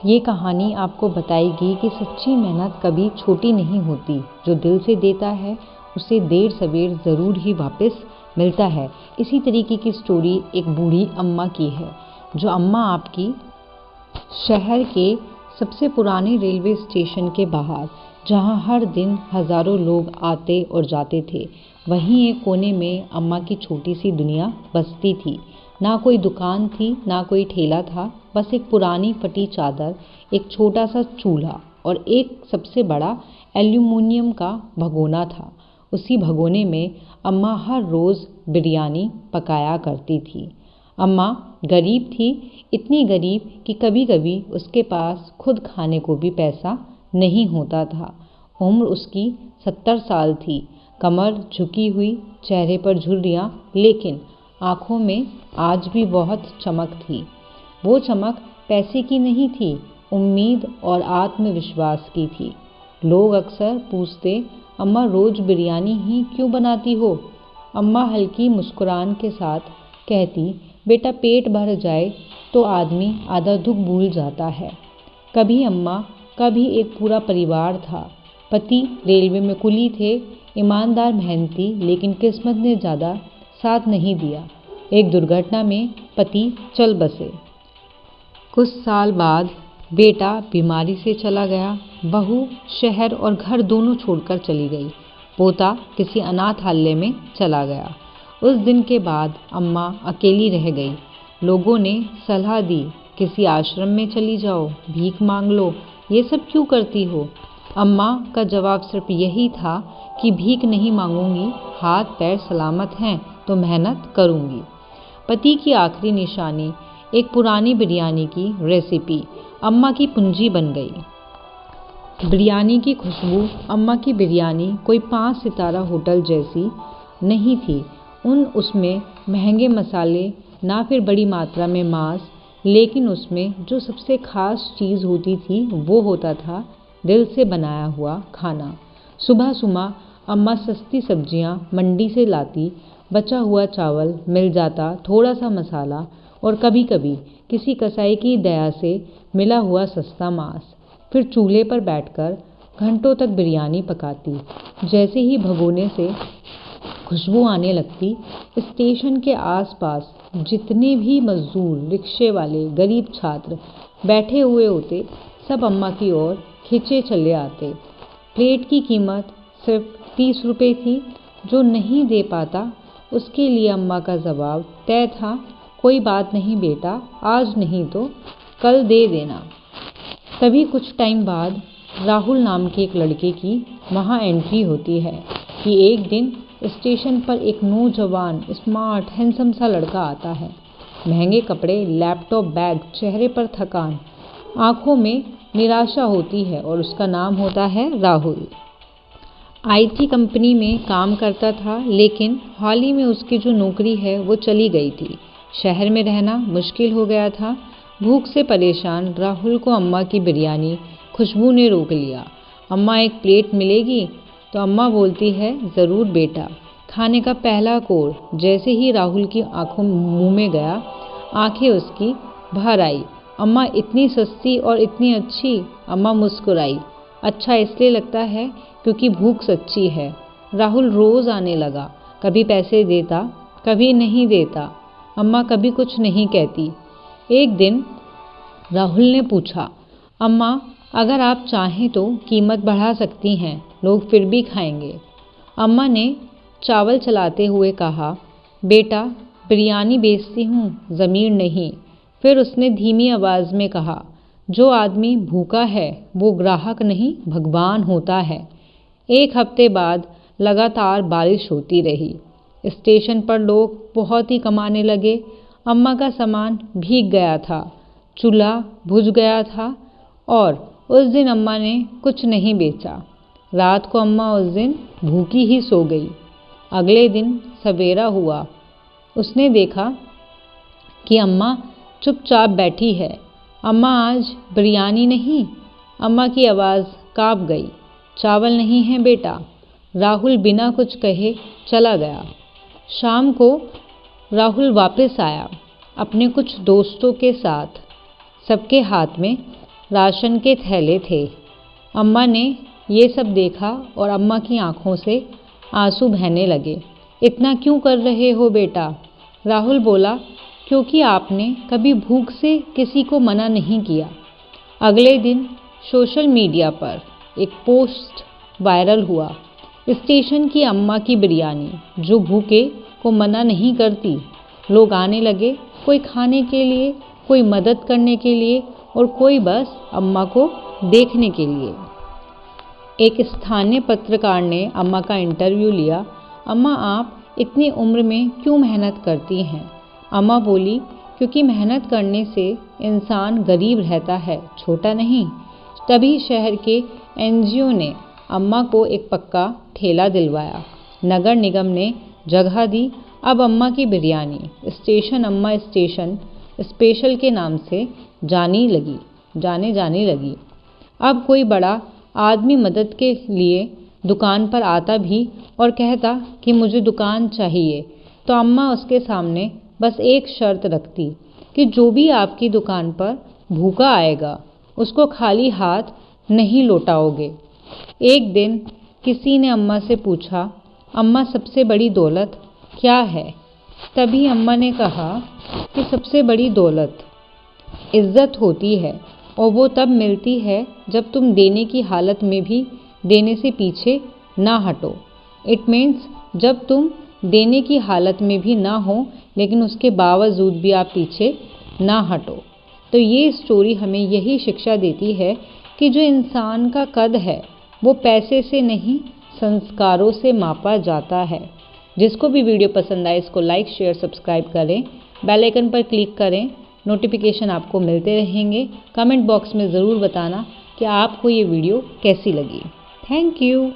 ये कहानी आपको बताएगी कि सच्ची मेहनत कभी छोटी नहीं होती। जो दिल से देता है उसे देर सवेर ज़रूर ही वापस मिलता है। इसी तरीके की स्टोरी एक बूढ़ी अम्मा की है। जो अम्मा आपकी शहर के सबसे पुराने रेलवे स्टेशन के बाहर, जहां हर दिन हज़ारों लोग आते और जाते थे, वहीं एक कोने में अम्मा की छोटी सी दुनिया बसती थी। ना कोई दुकान थी, ना कोई ठेला था, बस एक पुरानी फटी चादर, एक छोटा सा चूल्हा और एक सबसे बड़ा एल्यूमीनियम का भगोना था। उसी भगोने में अम्मा हर रोज़ बिरयानी पकाया करती थी। अम्मा गरीब थी, इतनी गरीब कि कभी कभी उसके पास खुद खाने को भी पैसा नहीं होता था। उम्र उसकी 70 साल थी, कमर झुकी हुई, चेहरे पर झुर्रियाँ, लेकिन आँखों में आज भी बहुत चमक थी। वो चमक पैसे की नहीं थी, उम्मीद और आत्मविश्वास की थी। लोग अक्सर पूछते, अम्मा रोज़ बिरयानी ही क्यों बनाती हो? अम्मा हल्की मुस्कुरान के साथ कहती, बेटा पेट भर जाए तो आदमी आधा दुख भूल जाता है। कभी अम्मा का भी एक पूरा परिवार था। पति रेलवे में कुली थे, ईमानदार मेहनती, लेकिन किस्मत ने ज़्यादा साथ नहीं दिया। एक दुर्घटना में पति चल बसे। कुछ साल बाद बेटा बीमारी से चला गया। बहू शहर और घर दोनों छोड़कर चली गई। पोता किसी अनाथालय में चला गया। उस दिन के बाद अम्मा अकेली रह गई। लोगों ने सलाह दी, किसी आश्रम में चली जाओ, भीख मांग लो, ये सब क्यों करती हो? अम्मा का जवाब सिर्फ यही था कि भीख नहीं मांगूंगी, हाथ पैर सलामत हैं तो मेहनत करूंगी। पति की आखिरी निशानी एक पुरानी बिरयानी की रेसिपी अम्मा की पूंजी बन गई। बिरयानी की खुशबू, अम्मा की बिरयानी कोई 5 सितारा होटल जैसी नहीं थी। उसमें महंगे मसाले, ना फिर बड़ी मात्रा में मांस, लेकिन उसमें जो सबसे खास चीज़ होती थी वो होता था दिल से बनाया हुआ खाना। सुबह सुबह अम्मा सस्ती सब्जियां मंडी से लाती, बचा हुआ चावल मिल जाता, थोड़ा सा मसाला और कभी कभी किसी कसाई की दया से मिला हुआ सस्ता मांस। फिर चूल्हे पर बैठकर घंटों तक बिरयानी पकाती। जैसे ही भगोने से खुशबू आने लगती, स्टेशन के आसपास जितने भी मजदूर, रिक्शे वाले, गरीब छात्र बैठे हुए होते, सब अम्मा की ओर खींचे चले आते। प्लेट की कीमत सिर्फ 30 रुपये थी। जो नहीं दे पाता उसके लिए अम्मा का जवाब तय था, कोई बात नहीं बेटा, आज नहीं तो कल दे देना। तभी कुछ टाइम बाद राहुल नाम के एक लड़के की वहाँ एंट्री होती है कि एक दिन स्टेशन पर एक नौजवान स्मार्ट हैंडसम सा लड़का आता है। महंगे कपड़े, लैपटॉप बैग, चेहरे पर थकान, आंखों में निराशा होती है और उसका नाम होता है राहुल। आईटी कंपनी में काम करता था, लेकिन हाल ही में उसकी जो नौकरी है वो चली गई थी। शहर में रहना मुश्किल हो गया था। भूख से परेशान राहुल को अम्मा की बिरयानी खुशबू ने रोक लिया। अम्मा एक प्लेट मिलेगी? तो अम्मा बोलती है, ज़रूर बेटा। खाने का पहला कोर जैसे ही राहुल की आंखों मुंह में गया, आंखें उसकी भर आई। अम्मा इतनी सस्ती और इतनी अच्छी। अम्मा मुस्कुराई। अच्छा इसलिए लगता है क्योंकि भूख सच्ची है। राहुल रोज़ आने लगा, कभी पैसे देता, कभी नहीं देता। अम्मा कभी कुछ नहीं कहती। एक दिन राहुल ने पूछा, अम्मा अगर आप चाहें तो कीमत बढ़ा सकती हैं, लोग फिर भी खाएंगे। अम्मा ने चावल चलाते हुए कहा, बेटा बिरयानी बेचती हूँ, ज़मीर नहीं। फिर उसने धीमी आवाज़ में कहा, जो आदमी भूखा है वो ग्राहक नहीं भगवान होता है। एक हफ्ते बाद लगातार बारिश होती रही। स्टेशन पर लोग बहुत ही कमाने लगे। अम्मा का सामान भीग गया था, चूल्हा बुझ गया था और उस दिन अम्मा ने कुछ नहीं बेचा। रात को अम्मा उस दिन भूखी ही सो गई। अगले दिन सवेरा हुआ। उसने देखा कि अम्मा चुपचाप बैठी है। अम्मा आज बिरयानी नहीं? अम्मा की आवाज़ काँप गई। चावल नहीं है बेटा। राहुल बिना कुछ कहे चला गया। शाम को राहुल वापस आया अपने कुछ दोस्तों के साथ। सबके हाथ में राशन के थैले थे। अम्मा ने ये सब देखा और अम्मा की आंखों से आंसू बहने लगे। इतना क्यों कर रहे हो बेटा? राहुल बोला, क्योंकि आपने कभी भूख से किसी को मना नहीं किया। अगले दिन सोशल मीडिया पर एक पोस्ट वायरल हुआ, स्टेशन की अम्मा की बिरयानी जो भूखे को मना नहीं करती। लोग आने लगे, कोई खाने के लिए, कोई मदद करने के लिए और कोई बस अम्मा को देखने के लिए। एक स्थानीय पत्रकार ने अम्मा का इंटरव्यू लिया। अम्मा, आप इतनी उम्र में क्यों मेहनत करती हैं? अम्मा बोली, क्योंकि मेहनत करने से इंसान गरीब रहता है, छोटा नहीं। तभी शहर के एनजीओ ने अम्मा को एक पक्का ठेला दिलवाया। नगर निगम ने जगह दी। अब अम्मा की बिरयानी स्टेशन अम्मा स्टेशन स्पेशल के नाम से जाने जाने लगी। अब कोई बड़ा आदमी मदद के लिए दुकान पर आता भी और कहता कि मुझे दुकान चाहिए, तो अम्मा उसके सामने बस एक शर्त रखती कि जो भी आपकी दुकान पर भूखा आएगा उसको खाली हाथ नहीं लौटाओगे। एक दिन किसी ने अम्मा से पूछा, अम्मा सबसे बड़ी दौलत क्या है? तभी अम्मा ने कहा कि सबसे बड़ी दौलत इज्जत होती है और वो तब मिलती है जब तुम देने की हालत में भी देने से पीछे ना हटो। इट मीन्स जब तुम देने की हालत में भी ना हो लेकिन उसके बावजूद भी आप पीछे ना हटो। तो ये स्टोरी हमें यही शिक्षा देती है कि जो इंसान का कद है वो पैसे से नहीं संस्कारों से मापा जाता है। जिसको भी वीडियो पसंद आए इसको लाइक शेयर सब्सक्राइब करें, बेल आइकन पर क्लिक करें, नोटिफिकेशन आपको मिलते रहेंगे। कमेंट बॉक्स में ज़रूर बताना कि आपको ये वीडियो कैसी लगी। Thank you.